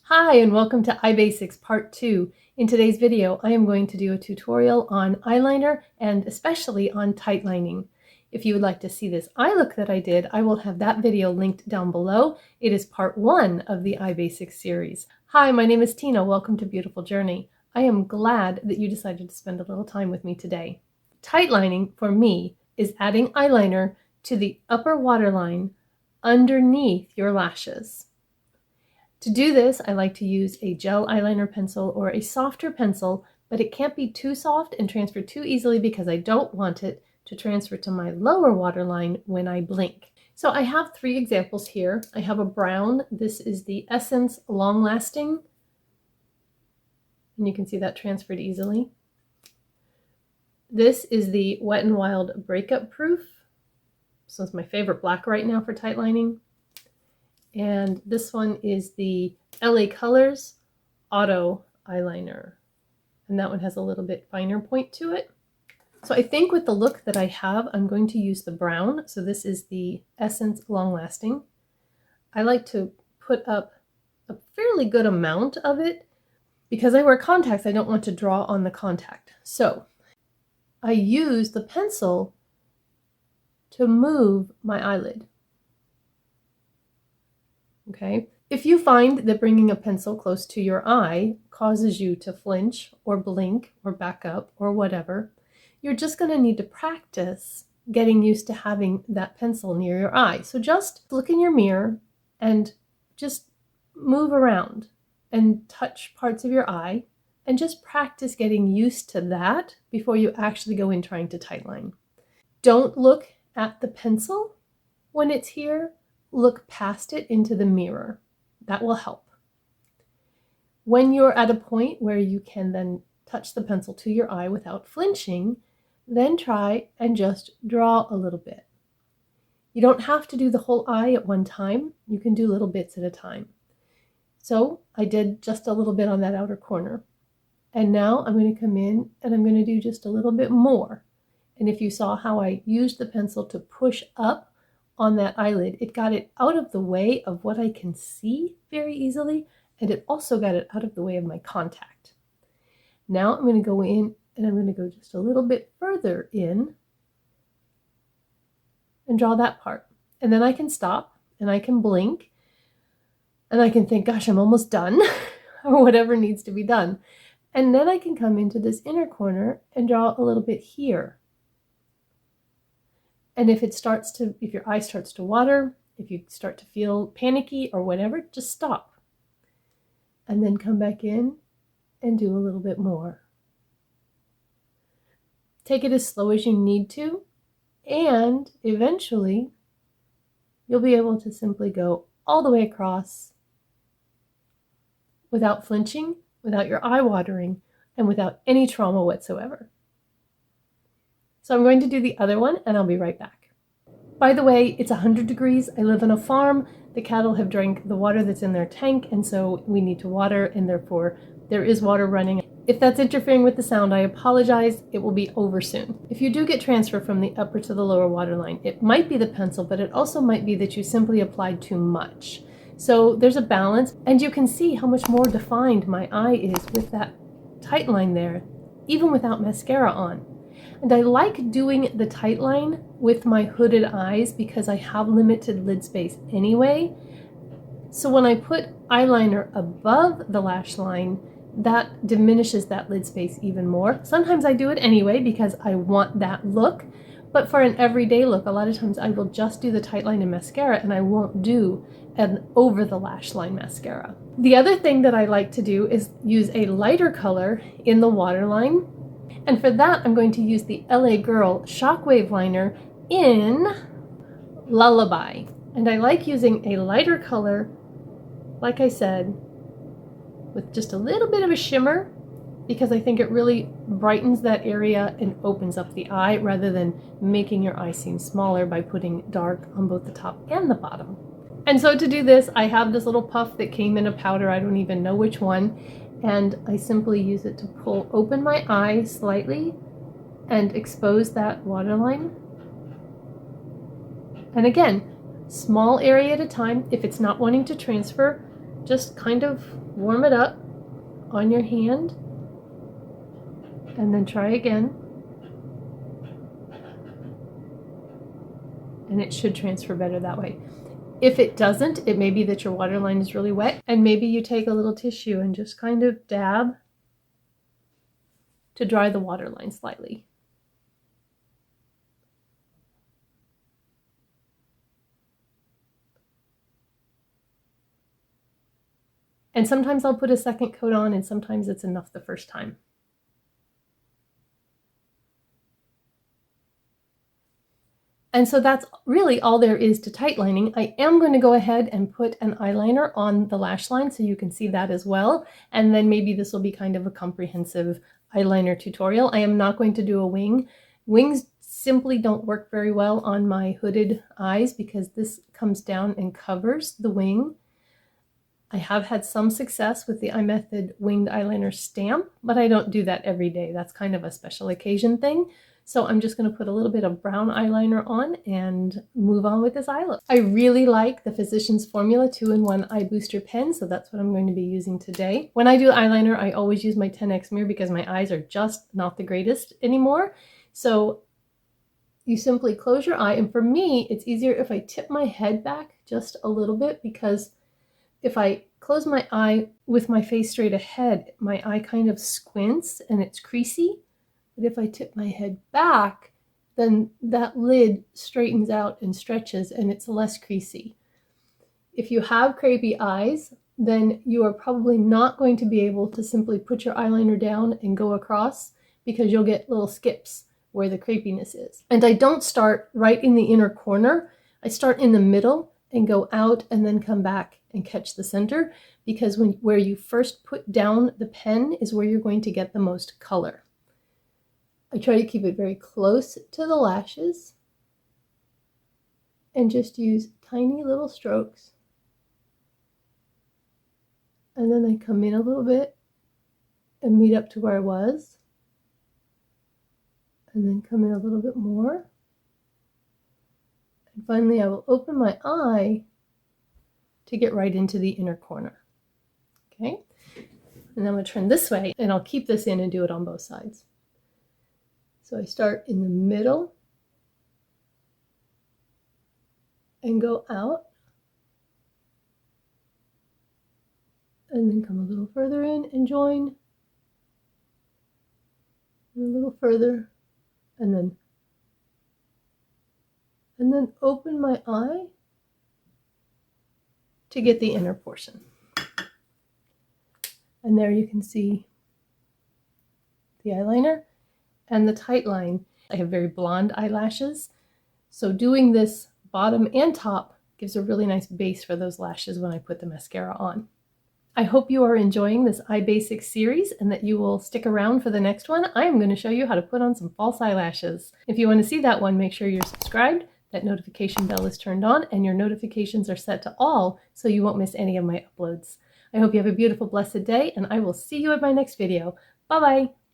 Hi, and welcome to iBasics Part 2. In today's video, I am going to do a tutorial on eyeliner and especially on tightlining. If you would like to see this eye look that I did, I will have that video linked down below. It is Part 1 of the iBasics series. Hi, my name is Tina. Welcome to Beautiful Journey. I am glad that you decided to spend a little time with me today. Tightlining, for me, is adding eyeliner to the upper waterline underneath your lashes. To do this, I like to use a gel eyeliner pencil or a softer pencil, but it can't be too soft and transfer too easily because I don't want it to transfer to my lower waterline when I blink. So I have 3 examples here. I have a brown. This is the Essence Long Lasting, and you can see that transferred easily. This is the Wet n Wild Breakup Proof. So it's my favorite black right now for tightlining. And this one is the LA Colors Auto Eyeliner. And that one has a little bit finer point to it. So I think with the look that I have, I'm going to use the brown. So this is the Essence Long Lasting. I like to put up a fairly good amount of it. Because I wear contacts, I don't want to draw on the contact. So I use the pencil to move my eyelid. Okay. If you find that bringing a pencil close to your eye causes you to flinch or blink or back up or whatever, you're just going to need to practice getting used to having that pencil near your eye. So just look in your mirror and just move around and touch parts of your eye and just practice getting used to that before you actually go in trying to tightline. Don't look at the pencil when it's here. Look past it into the mirror. That will help. When you're at a point where you can then touch the pencil to your eye without flinching, then try and just draw a little bit. You don't have to do the whole eye at one time. You can do little bits at a time. So I did just a little bit on that outer corner. And now I'm going to come in and I'm going to do just a little bit more. And if you saw how I used the pencil to push up on that eyelid, it got it out of the way of what I can see very easily, and it also got it out of the way of my contact. Now I'm going to go in and I'm going to go just a little bit further in and draw that part. And then I can stop and I can blink and I can think, gosh, I'm almost done or whatever needs to be done. And then I can come into this inner corner and draw a little bit here. And if your eye starts to water, if you start to feel panicky or whatever, just stop. And then come back in and do a little bit more. Take it as slow as you need to, and eventually you'll be able to simply go all the way across without flinching, without your eye watering, and without any trauma whatsoever. So I'm going to do the other one and I'll be right back. By the way, it's 100 degrees. I live on a farm. The cattle have drank the water that's in their tank, and so we need to water, and therefore there is water running. If that's interfering with the sound, I apologize. It will be over soon. If you do get transfer from the upper to the lower waterline, it might be the pencil, but it also might be that you simply applied too much. So there's a balance, and you can see how much more defined my eye is with that tight line there, even without mascara on. And I like doing the tight line with my hooded eyes because I have limited lid space anyway. So when I put eyeliner above the lash line, that diminishes that lid space even more. Sometimes I do it anyway because I want that look, but for an everyday look, a lot of times I will just do the tight line and mascara and I won't do an over the lash line mascara. The other thing that I like to do is use a lighter color in the waterline. And for that, I'm going to use the LA Girl Shockwave Liner in Lullaby. And I like using a lighter color, like I said, with just a little bit of a shimmer, because I think it really brightens that area and opens up the eye rather than making your eye seem smaller by putting dark on both the top and the bottom. And so to do this, I have this little puff that came in a powder, I don't even know which one, and I simply use it to pull open my eye slightly and expose that waterline. And again, small area at a time. If it's not wanting to transfer, just kind of warm it up on your hand and then try again. And it should transfer better that way. If it doesn't, it may be that your waterline is really wet, and maybe you take a little tissue and just kind of dab to dry the waterline slightly. And sometimes I'll put a second coat on, and sometimes it's enough the first time. And so that's really all there is to tightlining. I am going to go ahead and put an eyeliner on the lash line so you can see that as well. And then maybe this will be kind of a comprehensive eyeliner tutorial. I am not going to do a wing. Wings simply don't work very well on my hooded eyes because this comes down and covers the wing. I have had some success with the iMethod winged eyeliner stamp, but I don't do that every day. That's kind of a special occasion thing. So I'm just going to put a little bit of brown eyeliner on and move on with this eye look. I really like the Physicians Formula 2-in-1 Eye Booster pen, so that's what I'm going to be using today. When I do eyeliner, I always use my 10X mirror because my eyes are just not the greatest anymore. So you simply close your eye, and for me, it's easier if I tip my head back just a little bit, because if I close my eye with my face straight ahead, my eye kind of squints and it's creasy. But if I tip my head back, then that lid straightens out and stretches and it's less creasy. If you have crepey eyes, then you are probably not going to be able to simply put your eyeliner down and go across, because you'll get little skips where the crepiness is. And I don't start right in the inner corner. I start in the middle and go out and then come back and catch the center, because where you first put down the pen is where you're going to get the most color. I try to keep it very close to the lashes and just use tiny little strokes. And then I come in a little bit and meet up to where I was. And then come in a little bit more. And finally, I will open my eye to get right into the inner corner. Okay? And I'm going to turn this way, and I'll keep this in and do it on both sides. So I start in the middle and go out, and then come a little further in and join, and a little further, and then open my eye to get the inner portion. And there you can see the eyeliner and the Tightline. I have very blonde eyelashes, so doing this bottom and top gives a really nice base for those lashes when I put the mascara on. I hope you are enjoying this Eye Basics series and that you will stick around for the next one. I am going to show you how to put on some false eyelashes. If you want to see that one, make sure you're subscribed, that notification bell is turned on, and your notifications are set to all so you won't miss any of my uploads. I hope you have a beautiful, blessed day, and I will see you in my next video. Bye-bye!